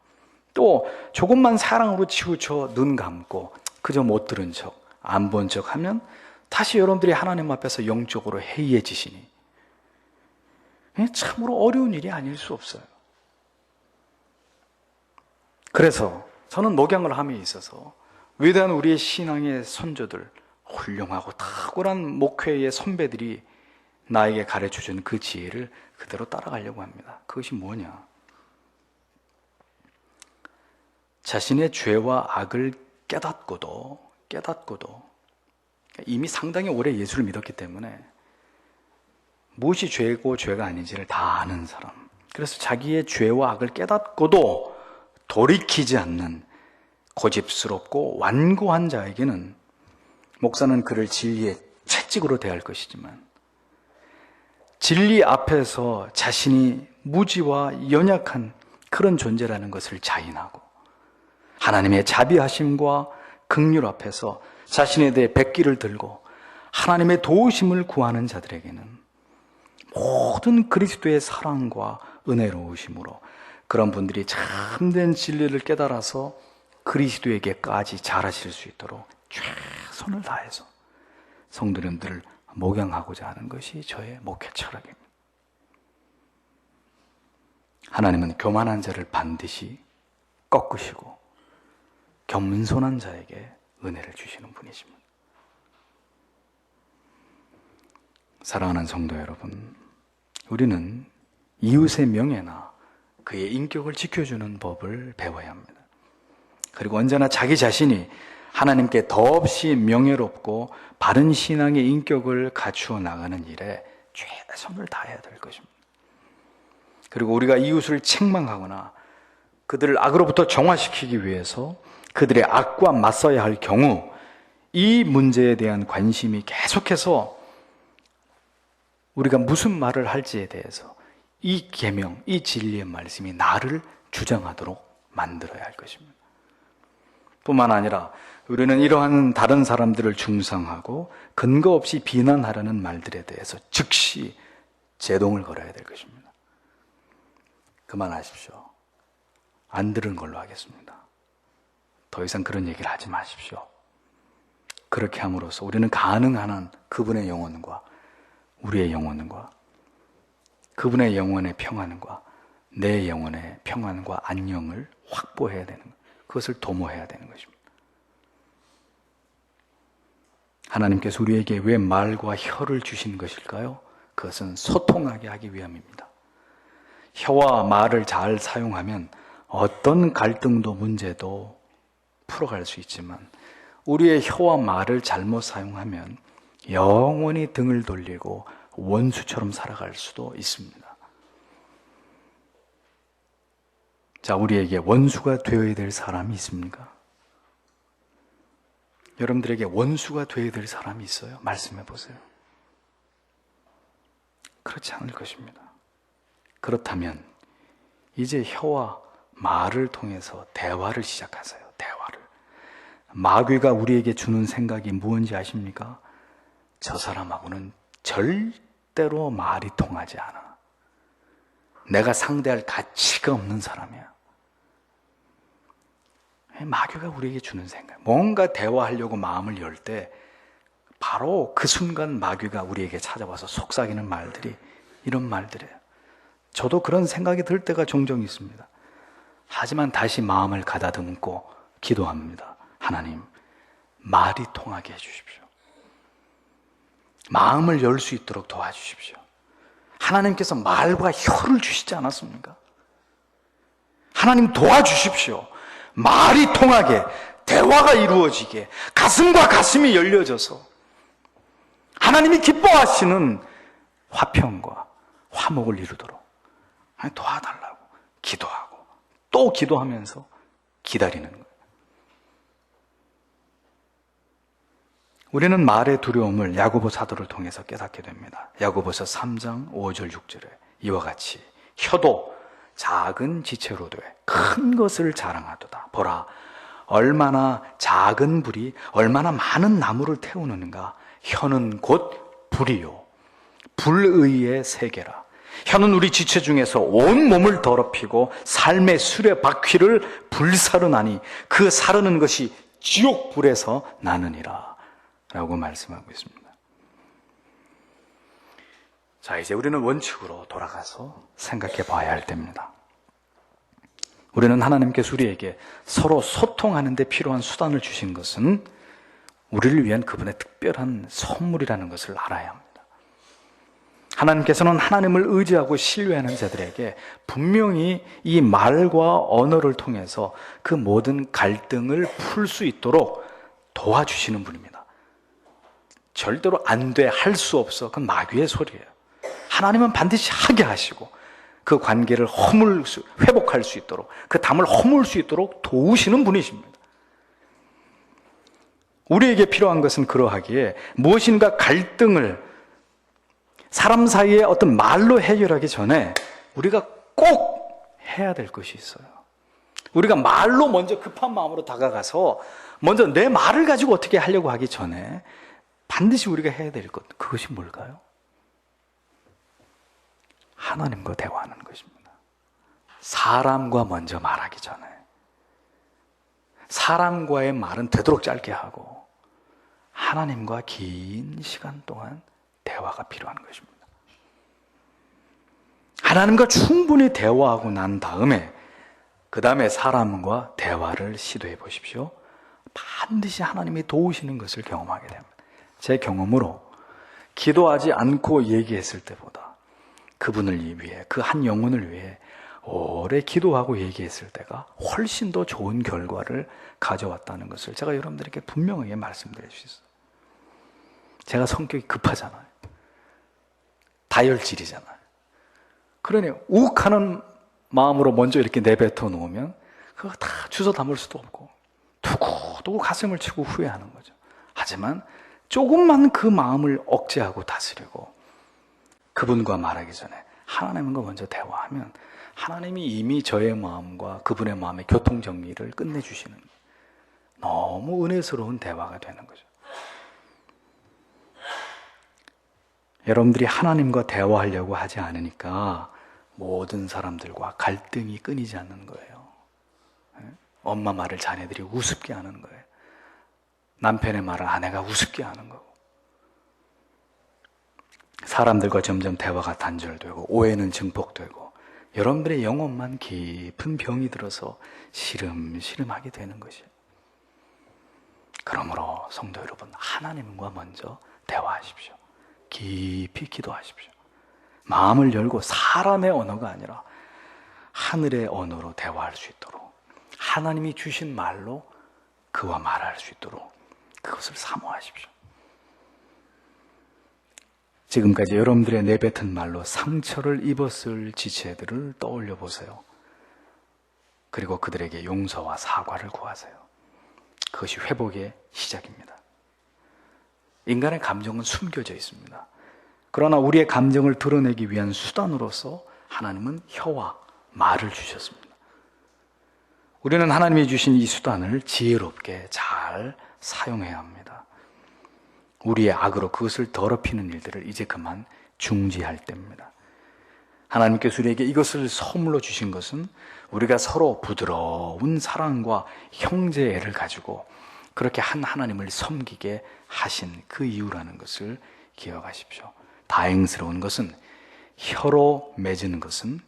또 조금만 사랑으로 치우쳐 눈 감고 그저 못 들은 척, 안 본 척 하면 다시 여러분들이 하나님 앞에서 영적으로 해이해지시니 참으로 어려운 일이 아닐 수 없어요. 그래서 저는 목양을 함에 있어서 위대한 우리의 신앙의 선조들, 훌륭하고 탁월한 목회의 선배들이 나에게 가르쳐준 그 지혜를 그대로 따라가려고 합니다. 그것이 뭐냐? 자신의 죄와 악을 깨닫고도 이미 상당히 오래 예수를 믿었기 때문에 무엇이 죄고 죄가 아닌지를 다 아는 사람, 그래서 자기의 죄와 악을 깨닫고도 돌이키지 않는 고집스럽고 완고한 자에게는 목사는 그를 진리의 채찍으로 대할 것이지만, 진리 앞에서 자신이 무지와 연약한 그런 존재라는 것을 자인하고 하나님의 자비하심과 긍휼 앞에서 자신에 대해 백기를 들고 하나님의 도우심을 구하는 자들에게는 모든 그리스도의 사랑과 은혜로우심으로 그런 분들이 참된 진리를 깨달아서 그리스도에게까지 자라실 수 있도록 최선을 다해서 성도님들을 목양하고자 하는 것이 저의 목회 철학입니다. 하나님은 교만한 자를 반드시 꺾으시고 겸손한 자에게 은혜를 주시는 분이십니다. 사랑하는 성도 여러분, 우리는 이웃의 명예나 그의 인격을 지켜주는 법을 배워야 합니다. 그리고 언제나 자기 자신이 하나님께 더없이 명예롭고 바른 신앙의 인격을 갖추어 나가는 일에 최선을 다해야 될 것입니다. 그리고 우리가 이웃을 책망하거나 그들을 악으로부터 정화시키기 위해서 그들의 악과 맞서야 할 경우 이 문제에 대한 관심이 계속해서 우리가 무슨 말을 할지에 대해서 이 계명, 이 진리의 말씀이 나를 주장하도록 만들어야 할 것입니다. 뿐만 아니라 우리는 이러한 다른 사람들을 중상하고 근거 없이 비난하려는 말들에 대해서 즉시 제동을 걸어야 될 것입니다. 그만하십시오. 안 들은 걸로 하겠습니다. 더 이상 그런 얘기를 하지 마십시오. 그렇게 함으로써 우리는 가능한 한 그분의 영혼과 우리의 영혼과 그분의 영혼의 평안과 내 영혼의 평안과 안녕을 확보해야 되는 것, 그것을 도모해야 되는 것입니다. 하나님께서 우리에게 왜 말과 혀를 주신 것일까요? 그것은 소통하게 하기 위함입니다. 혀와 말을 잘 사용하면 어떤 갈등도 문제도 풀어갈 수 있지만 우리의 혀와 말을 잘못 사용하면 영원히 등을 돌리고 원수처럼 살아갈 수도 있습니다. 자, 우리에게 원수가 되어야 될 사람이 있습니까? 여러분들에게 원수가 되어야 될 사람이 있어요? 말씀해 보세요. 그렇지 않을 것입니다. 그렇다면 이제 혀와 말을 통해서 대화를 시작하세요. 대화를. 마귀가 우리에게 주는 생각이 무엇인지 아십니까? 저 사람하고는 절대 절대로 말이 통하지 않아. 내가 상대할 가치가 없는 사람이야. 마귀가 우리에게 주는 생각, 뭔가 대화하려고 마음을 열 때 바로 그 순간 마귀가 우리에게 찾아와서 속삭이는 말들이 이런 말들이에요. 저도 그런 생각이 들 때가 종종 있습니다. 하지만 다시 마음을 가다듬고 기도합니다. 하나님, 말이 통하게 해주십시오. 마음을 열 수 있도록 도와주십시오. 하나님께서 말과 혀를 주시지 않았습니까? 하나님 도와주십시오. 말이 통하게, 대화가 이루어지게, 가슴과 가슴이 열려져서 하나님이 기뻐하시는 화평과 화목을 이루도록 도와달라고 기도하고 또 기도하면서 기다리는 거예요. 우리는 말의 두려움을 야고보 사도를 통해서 깨닫게 됩니다. 야고보서 3장 5절 6절에 이와 같이 혀도 작은 지체로 돼 큰 것을 자랑하도다. 보라, 얼마나 작은 불이 얼마나 많은 나무를 태우는가. 혀는 곧 불이요 불의의 세계라. 혀는 우리 지체 중에서 온 몸을 더럽히고 삶의 수레바퀴를 불사르나니 그 사르는 것이 지옥 불에서 나느니라 라고 말씀하고 있습니다. 자, 이제 우리는 원칙으로 돌아가서 생각해 봐야 할 때입니다. 우리는 하나님께서 우리에게 서로 소통하는 데 필요한 수단을 주신 것은 우리를 위한 그분의 특별한 선물이라는 것을 알아야 합니다. 하나님께서는 하나님을 의지하고 신뢰하는 자들에게 분명히 이 말과 언어를 통해서 그 모든 갈등을 풀 수 있도록 도와주시는 분입니다. 절대로 안 돼, 할 수 없어. 그건 마귀의 소리예요. 하나님은 반드시 하게 하시고 그 관계를 회복할 수 있도록, 그 담을 허물 수 있도록 도우시는 분이십니다. 우리에게 필요한 것은 그러하기에 무엇인가 갈등을 사람 사이에 어떤 말로 해결하기 전에 우리가 꼭 해야 될 것이 있어요. 우리가 말로 먼저 급한 마음으로 다가가서 먼저 내 말을 가지고 어떻게 하려고 하기 전에 반드시 우리가 해야 될 것, 그것이 뭘까요? 하나님과 대화하는 것입니다. 사람과 먼저 말하기 전에 사람과의 말은 되도록 짧게 하고 하나님과 긴 시간 동안 대화가 필요한 것입니다. 하나님과 충분히 대화하고 난 다음에 그 다음에 사람과 대화를 시도해 보십시오. 반드시 하나님이 도우시는 것을 경험하게 됩니다. 제 경험으로 기도하지 않고 얘기했을 때보다 그분을 위해, 그 한 영혼을 위해 오래 기도하고 얘기했을 때가 훨씬 더 좋은 결과를 가져왔다는 것을 제가 여러분들에게 분명하게 말씀드릴 수 있어요. 제가 성격이 급하잖아요. 다혈질이잖아요. 그러니 욱하는 마음으로 먼저 이렇게 내뱉어 놓으면 그거 다 주워 담을 수도 없고 두고두고 가슴을 치고 후회하는 거죠. 하지만 조금만 그 마음을 억제하고 다스리고 그분과 말하기 전에 하나님과 먼저 대화하면 하나님이 이미 저의 마음과 그분의 마음의 교통정리를 끝내주시는 너무 은혜스러운 대화가 되는 거죠. 여러분들이 하나님과 대화하려고 하지 않으니까 모든 사람들과 갈등이 끊이지 않는 거예요. 엄마 말을 자녀들이 우습게 하는 거예요. 남편의 말을 아내가 우습게 하는 거고, 사람들과 점점 대화가 단절되고 오해는 증폭되고 여러분들의 영혼만 깊은 병이 들어서 시름시름하게 되는 것이에요. 그러므로 성도 여러분, 하나님과 먼저 대화하십시오. 깊이 기도하십시오. 마음을 열고 사람의 언어가 아니라 하늘의 언어로 대화할 수 있도록, 하나님이 주신 말로 그와 말할 수 있도록 그것을 사모하십시오. 지금까지 여러분들의 내뱉은 말로 상처를 입었을 지체들을 떠올려 보세요. 그리고 그들에게 용서와 사과를 구하세요. 그것이 회복의 시작입니다. 인간의 감정은 숨겨져 있습니다. 그러나 우리의 감정을 드러내기 위한 수단으로서 하나님은 혀와 말을 주셨습니다. 우리는 하나님이 주신 이 수단을 지혜롭게 잘 사용해야 합니다. 우리의 악으로 그것을 더럽히는 일들을 이제 그만 중지할 때입니다. 하나님께서 우리에게 이것을 선물로 주신 것은 우리가 서로 부드러운 사랑과 형제애를 가지고 그렇게 한 하나님을 섬기게 하신 그 이유라는 것을 기억하십시오. 다행스러운 것은 혀로 맺은 것은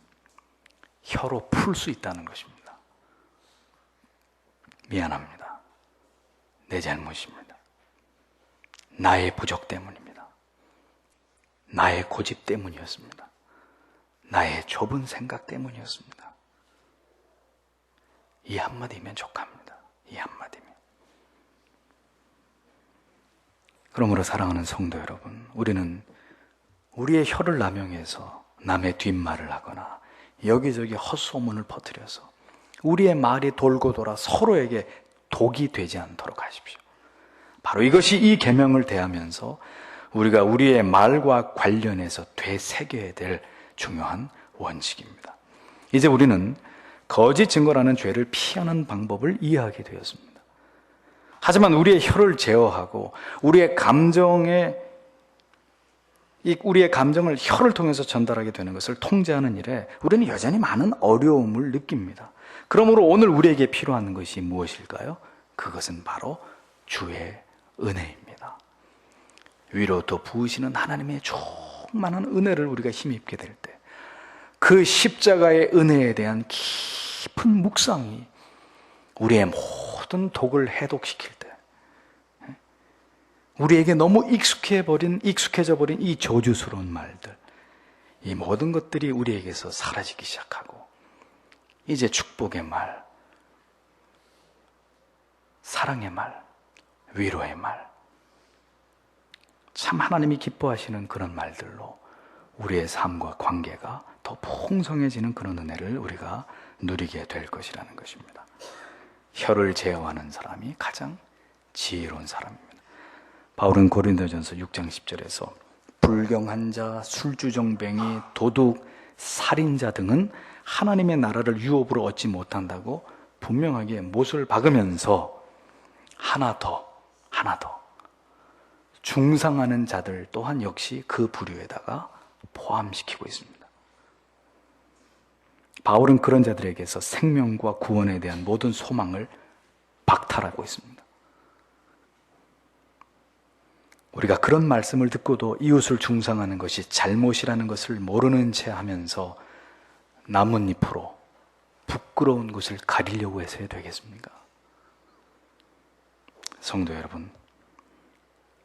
혀로 풀 수 있다는 것입니다. 미안합니다. 내 잘못입니다. 나의 부족 때문입니다. 나의 고집 때문이었습니다. 나의 좁은 생각 때문이었습니다. 이 한마디면 족합니다. 이 한마디면. 그러므로 사랑하는 성도 여러분, 우리는 우리의 혀를 남용해서 남의 뒷말을 하거나 여기저기 헛소문을 퍼뜨려서 우리의 말이 돌고 돌아 서로에게 독이 되지 않도록 하십시오. 바로 이것이 이 계명을 대하면서 우리가 우리의 말과 관련해서 되새겨야 될 중요한 원칙입니다. 이제 우리는 거짓 증거라는 죄를 피하는 방법을 이해하게 되었습니다. 하지만 우리의 혀를 제어하고 우리의 감정을 혀를 통해서 전달하게 되는 것을 통제하는 일에 우리는 여전히 많은 어려움을 느낍니다. 그러므로 오늘 우리에게 필요한 것이 무엇일까요? 그것은 바로 주의 은혜입니다. 위로도 부으시는 하나님의 충만한 은혜를 우리가 힘입게 될 때, 그 십자가의 은혜에 대한 깊은 묵상이 우리의 모든 독을 해독시킬 때, 우리에게 너무 익숙해져 버린 이 저주스러운 말들, 이 모든 것들이 우리에게서 사라지기 시작하고 이제 축복의 말, 사랑의 말, 위로의 말, 참 하나님이 기뻐하시는 그런 말들로 우리의 삶과 관계가 더 풍성해지는 그런 은혜를 우리가 누리게 될 것이라는 것입니다. 혀를 제어하는 사람이 가장 지혜로운 사람입니다. 바울은 고린도전서 6장 10절에서 불경한 자, 술주정뱅이, 도둑, 살인자 등은 하나님의 나라를 유업으로 얻지 못한다고 분명하게 못을 박으면서 하나 더 중상하는 자들 또한 역시 그 부류에다가 포함시키고 있습니다. 바울은 그런 자들에게서 생명과 구원에 대한 모든 소망을 박탈하고 있습니다. 우리가 그런 말씀을 듣고도 이웃을 중상하는 것이 잘못이라는 것을 모르는 채 하면서 나뭇잎으로 부끄러운 것을 가리려고 해서야 되겠습니까? 성도 여러분,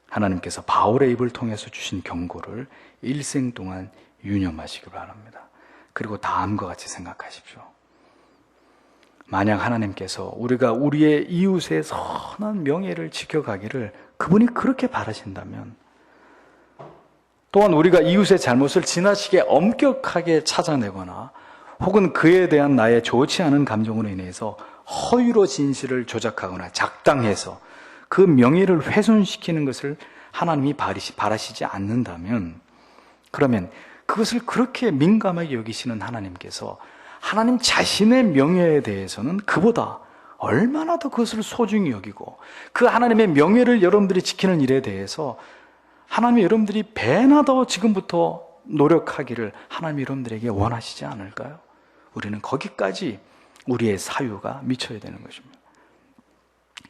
하나님께서 바울의 입을 통해서 주신 경고를 일생 동안 유념하시기 바랍니다. 그리고 다음과 같이 생각하십시오. 만약 하나님께서 우리가 우리의 이웃의 선한 명예를 지켜가기를 그분이 그렇게 바라신다면, 또한 우리가 이웃의 잘못을 지나치게 엄격하게 찾아내거나 혹은 그에 대한 나의 좋지 않은 감정으로 인해서 허위로 진실을 조작하거나 작당해서 그 명예를 훼손시키는 것을 하나님이 바라시지 않는다면, 그러면 그것을 그렇게 민감하게 여기시는 하나님께서 하나님 자신의 명예에 대해서는 그보다 얼마나 더 그것을 소중히 여기고 그 하나님의 명예를 여러분들이 지키는 일에 대해서 하나님이 여러분들이 배나 더 지금부터 노력하기를 하나님이 여러분들에게 원하시지 않을까요? 우리는 거기까지 우리의 사유가 미쳐야 되는 것입니다.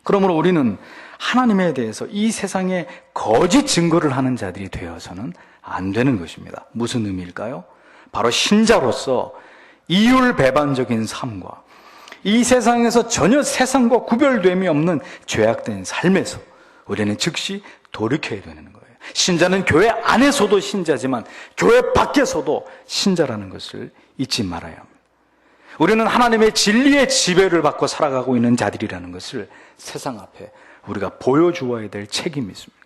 그러므로 우리는 하나님에 대해서 이 세상에 거짓 증거를 하는 자들이 되어서는 안 되는 것입니다. 무슨 의미일까요? 바로 신자로서 이율배반적인 삶과 이 세상에서 전혀 세상과 구별됨이 없는 죄악된 삶에서 우리는 즉시 돌이켜야 되는 거예요. 신자는 교회 안에서도 신자지만 교회 밖에서도 신자라는 것을 잊지 말아야 합니다. 우리는 하나님의 진리의 지배를 받고 살아가고 있는 자들이라는 것을 세상 앞에 우리가 보여주어야 될 책임이 있습니다.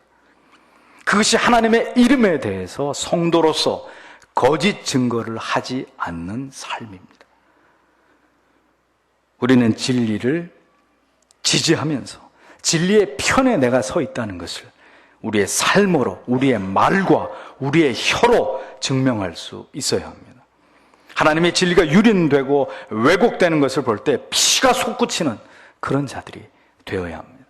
그것이 하나님의 이름에 대해서 성도로서 거짓 증거를 하지 않는 삶입니다. 우리는 진리를 지지하면서 진리의 편에 내가 서 있다는 것을 우리의 삶으로, 우리의 말과 우리의 혀로 증명할 수 있어야 합니다. 하나님의 진리가 유린되고 왜곡되는 것을 볼 때 피가 솟구치는 그런 자들이 되어야 합니다.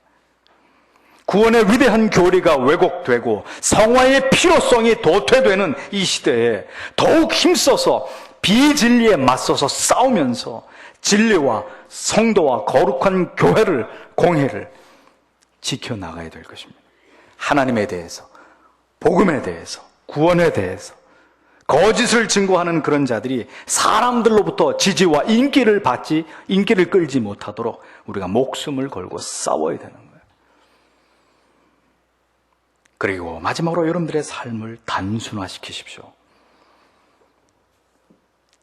구원의 위대한 교리가 왜곡되고 성화의 필요성이 도태되는 이 시대에 더욱 힘써서 비진리에 맞서서 싸우면서 진리와 성도와 거룩한 교회를, 공회를 지켜나가야 될 것입니다. 하나님에 대해서, 복음에 대해서, 구원에 대해서 거짓을 증거하는 그런 자들이 사람들로부터 지지와 인기를 끌지 못하도록 우리가 목숨을 걸고 싸워야 되는 거예요. 그리고 마지막으로 여러분들의 삶을 단순화시키십시오.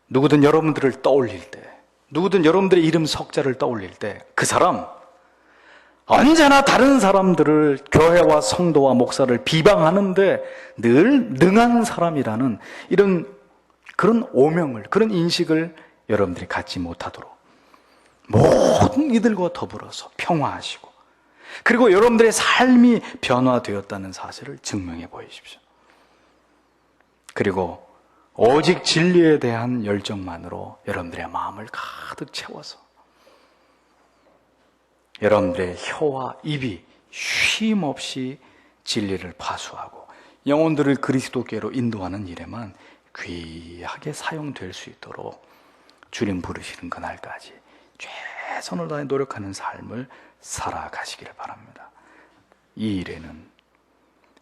누구든 여러분들을 떠올릴 때, 누구든 여러분들의 이름 석자를 떠올릴 때 그 사람, 언제나 다른 사람들을, 교회와 성도와 목사를 비방하는데 늘 능한 사람이라는 그런 오명을, 그런 인식을 여러분들이 갖지 못하도록 모든 이들과 더불어서 평화하시고, 그리고 여러분들의 삶이 변화되었다는 사실을 증명해 보이십시오. 그리고 오직 진리에 대한 열정만으로 여러분들의 마음을 가득 채워서 여러분들의 혀와 입이 쉼없이 진리를 파수하고 영혼들을 그리스도께로 인도하는 일에만 귀하게 사용될 수 있도록 주님 부르시는 그날까지 최선을 다해 노력하는 삶을 살아가시기를 바랍니다. 이 일에는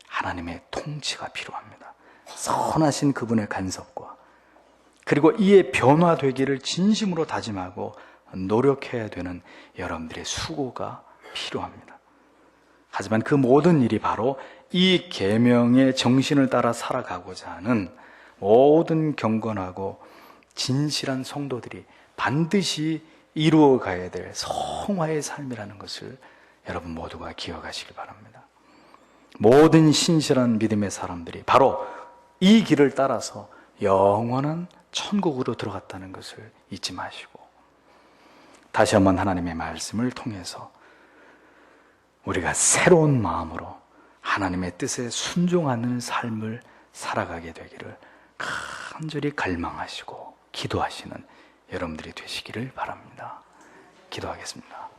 하나님의 통치가 필요합니다. 선하신 그분의 간섭과, 그리고 이에 변화되기를 진심으로 다짐하고 노력해야 되는 여러분들의 수고가 필요합니다. 하지만 그 모든 일이 바로 이 계명의 정신을 따라 살아가고자 하는 모든 경건하고 진실한 성도들이 반드시 이루어가야 될 성화의 삶이라는 것을 여러분 모두가 기억하시길 바랍니다. 모든 신실한 믿음의 사람들이 바로 이 길을 따라서 영원한 천국으로 들어갔다는 것을 잊지 마시고, 다시 한번 하나님의 말씀을 통해서 우리가 새로운 마음으로 하나님의 뜻에 순종하는 삶을 살아가게 되기를 간절히 갈망하시고 기도하시는 여러분들이 되시기를 바랍니다. 기도하겠습니다.